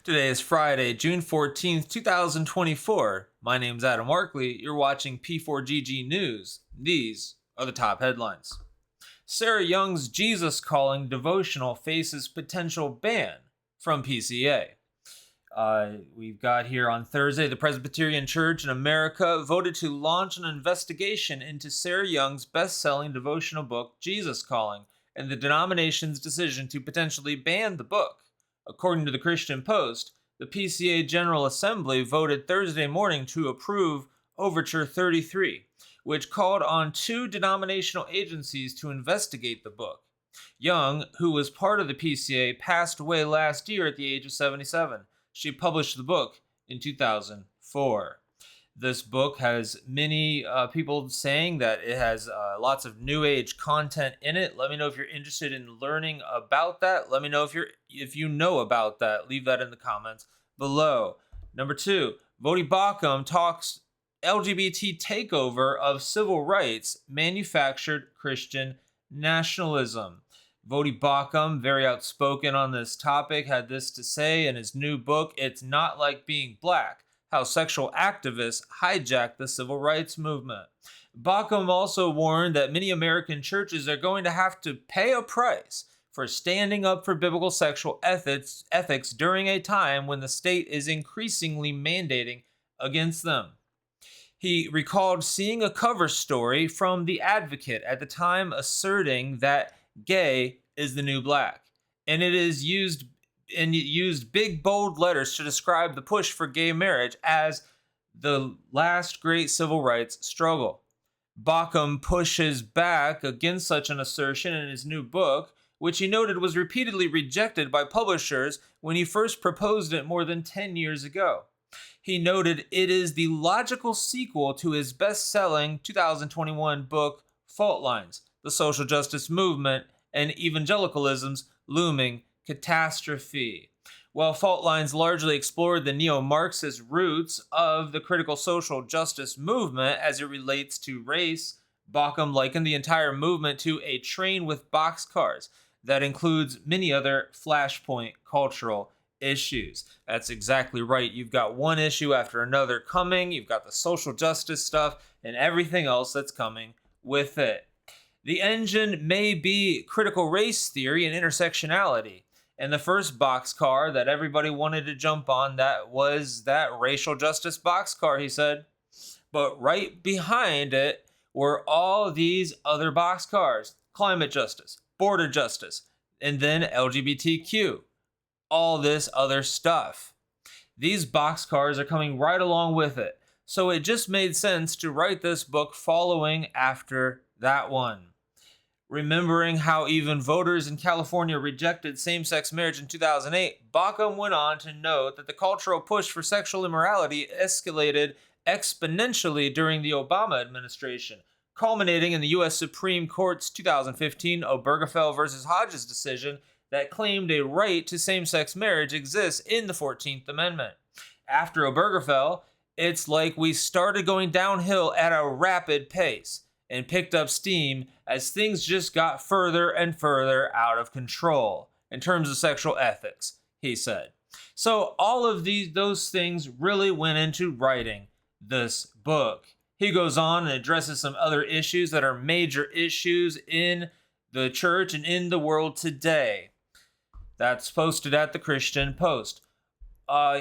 Today is Friday, June 14th, 2024. My name's Adam Markley. You're watching P4GG News. These are the top headlines. Sarah Young's Jesus Calling devotional faces potential ban from PCA. We've got here on Thursday, the Presbyterian Church in America voted to launch an investigation into Sarah Young's best-selling devotional book, Jesus Calling, and the denomination's decision to potentially ban the book. According to the Christian Post, the PCA General Assembly voted Thursday morning to approve Overture 33, which called on two denominational agencies to investigate the book. Young, who was part of the PCA, passed away last year at the age of 77. She published the book in 2004. This book has many people saying that it has lots of new age content in it. Let me know if you're interested in learning about that. Let me know if you know about that. Leave that in the comments below. Number 2, Voddie Baucham talks LGBT takeover of civil rights, manufactured Christian nationalism. Voddie Baucham, very outspoken on this topic, had this to say in his new book, It's Not Like Being Black: How Sexual Activists Hijacked the Civil Rights Movement. Baucham also warned that many American churches are going to have to pay a price for standing up for biblical sexual ethics during a time when the state is increasingly mandating against them. He recalled seeing a cover story from The Advocate at the time asserting that gay is the new black, and it used big bold letters to describe the push for gay marriage as the last great civil rights struggle. Baucham pushes back against such an assertion in his new book, which he noted was repeatedly rejected by publishers when he first proposed it more than 10 years ago. He noted it is the logical sequel to his best-selling 2021 book, Fault Lines: The Social Justice Movement and Evangelicalism's Looming Catastrophe. While Fault Lines largely explored the neo-Marxist roots of the critical social justice movement as it relates to race, Baucham likened the entire movement to a train with boxcars that includes many other flashpoint cultural issues. That's exactly right. You've got one issue after another coming. You've got the social justice stuff and everything else that's coming with it. The engine may be critical race theory and intersectionality. And the first boxcar that everybody wanted to jump on, that was that racial justice boxcar, he said. But right behind it were all these other boxcars: climate justice, border justice, and then LGBTQ. All this other stuff. These boxcars are coming right along with it. So it just made sense to write this book following after that one. Remembering how even voters in California rejected same-sex marriage in 2008, Baucham went on to note that the cultural push for sexual immorality escalated exponentially during the Obama administration, culminating in the U.S. Supreme Court's 2015 Obergefell versus Hodges decision that claimed a right to same-sex marriage exists in the 14th Amendment. After Obergefell, it's like we started going downhill at a rapid pace and picked up steam as things just got further and further out of control in terms of sexual ethics, he said. So all of those things really went into writing this book. He goes on and addresses some other issues that are major issues in the church and in the world today. That's posted at the Christian Post.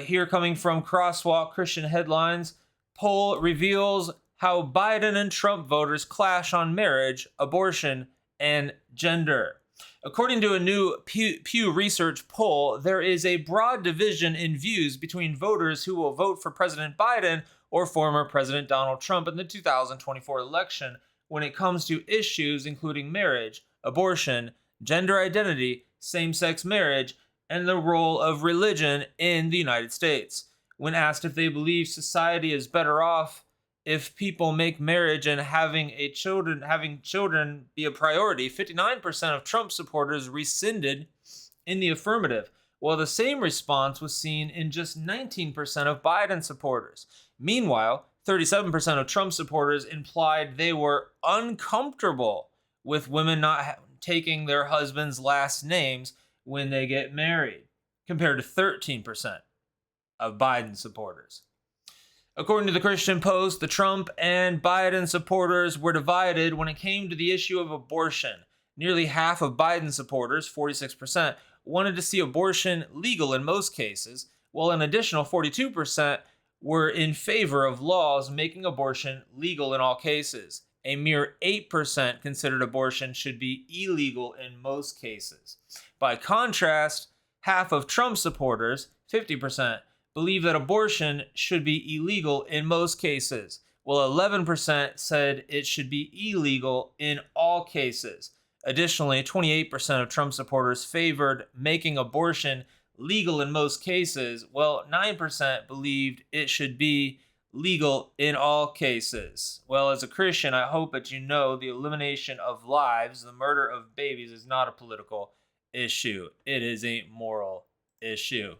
Here coming from Crosswalk Christian Headlines, poll reveals how Biden and Trump voters clash on marriage, abortion, and gender. According to a new Pew Research poll, there is a broad division in views between voters who will vote for President Biden or former President Donald Trump in the 2024 election when it comes to issues including marriage, abortion, gender identity, same-sex marriage, and the role of religion in the United States. When asked if they believe society is better off if people make marriage and having children be a priority, 59% of Trump supporters rescinded in the affirmative, while the same response was seen in just 19% of Biden supporters. Meanwhile, 37% of Trump supporters implied they were uncomfortable with women not taking their husbands' last names when they get married, compared to 13% of Biden supporters. According to the Christian Post, the Trump and Biden supporters were divided when it came to the issue of abortion. Nearly half of Biden supporters, 46%, wanted to see abortion legal in most cases, while an additional 42% were in favor of laws making abortion legal in all cases. A mere 8% considered abortion should be illegal in most cases. By contrast, half of Trump supporters, 50%, believe that abortion should be illegal in most cases, while 11% said it should be illegal in all cases. Additionally, 28% of Trump supporters favored making abortion legal in most cases, while 9% believed it should be legal in all cases. Well, as a Christian, I hope that you know the elimination of lives, the murder of babies, is not a political issue. It is a moral issue.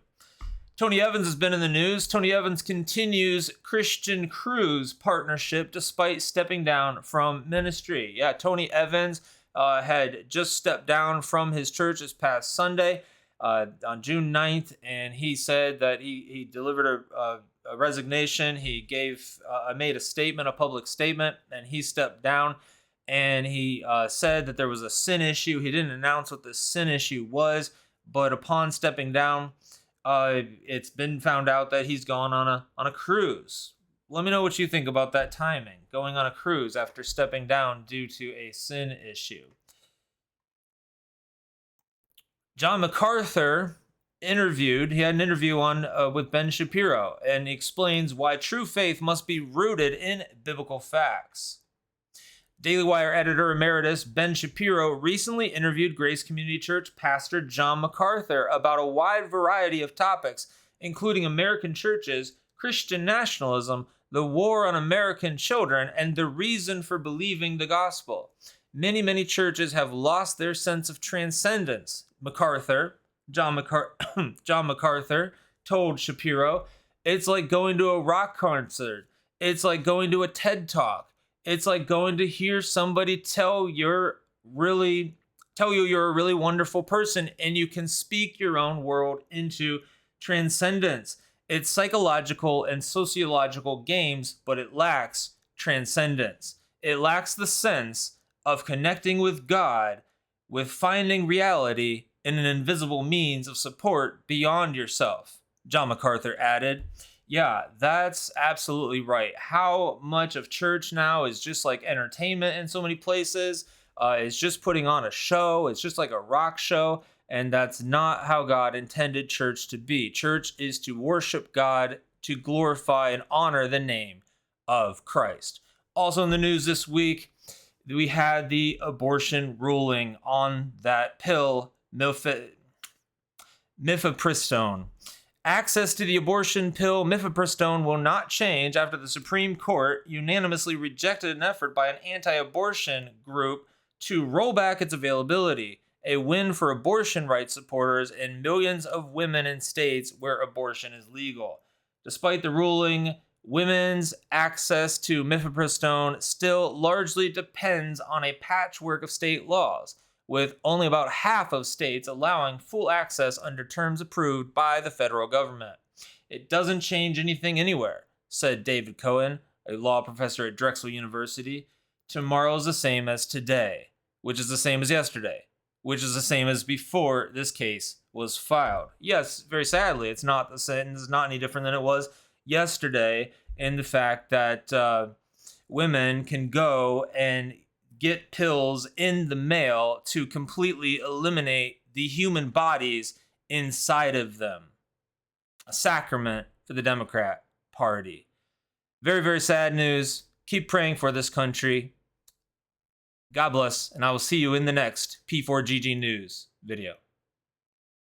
Tony Evans has been in the news. Tony Evans continues Christian Cruise partnership despite stepping down from ministry. Yeah, Tony Evans had just stepped down from his church this past Sunday on June 9th, and he said that he delivered a resignation. He made a statement, a public statement, and he stepped down. And he said that there was a sin issue. He didn't announce what the sin issue was, but upon stepping down, it's been found out that he's gone on a cruise. Let me know what you think about that timing, going on a cruise after stepping down due to a sin issue. John MacArthur he had an interview on with Ben Shapiro, and he explains why true faith must be rooted in biblical facts. Daily Wire editor emeritus Ben Shapiro recently interviewed Grace Community Church pastor John MacArthur about a wide variety of topics, including American churches, Christian nationalism, the war on American children, and the reason for believing the gospel. Many churches have lost their sense of transcendence. John MacArthur told Shapiro, it's like going to a rock concert. It's like going to a TED Talk. It's like going to hear somebody tell you you're a really wonderful person and you can speak your own world into transcendence. It's psychological and sociological games, but it lacks transcendence. It lacks the sense of connecting with God, with finding reality in an invisible means of support beyond yourself. John MacArthur added, yeah, that's absolutely right. How much of church now is just like entertainment in so many places. It's just putting on a show. It's just like a rock show. And that's not how God intended church to be. Church is to worship God, to glorify and honor the name of Christ. Also in the news this week, we had the abortion ruling on that pill, mifepristone. Access to the abortion pill mifepristone will not change after the Supreme Court unanimously rejected an effort by an anti-abortion group to roll back its availability, a win for abortion rights supporters and millions of women in states where abortion is legal. Despite the ruling, women's access to mifepristone still largely depends on a patchwork of state laws, with only about half of states allowing full access under terms approved by the federal government. It doesn't change anything anywhere, said David Cohen, a law professor at Drexel University. Tomorrow is the same as today, which is the same as yesterday, which is the same as before this case was filed. Yes, very sadly, it's not the same. It's not any different than it was yesterday in the fact that women can go and get pills in the mail to completely eliminate the human bodies inside of them. A sacrament for the Democrat Party. Very sad news. Keep praying for this country. God bless, and I will see you in the next P4GG News video.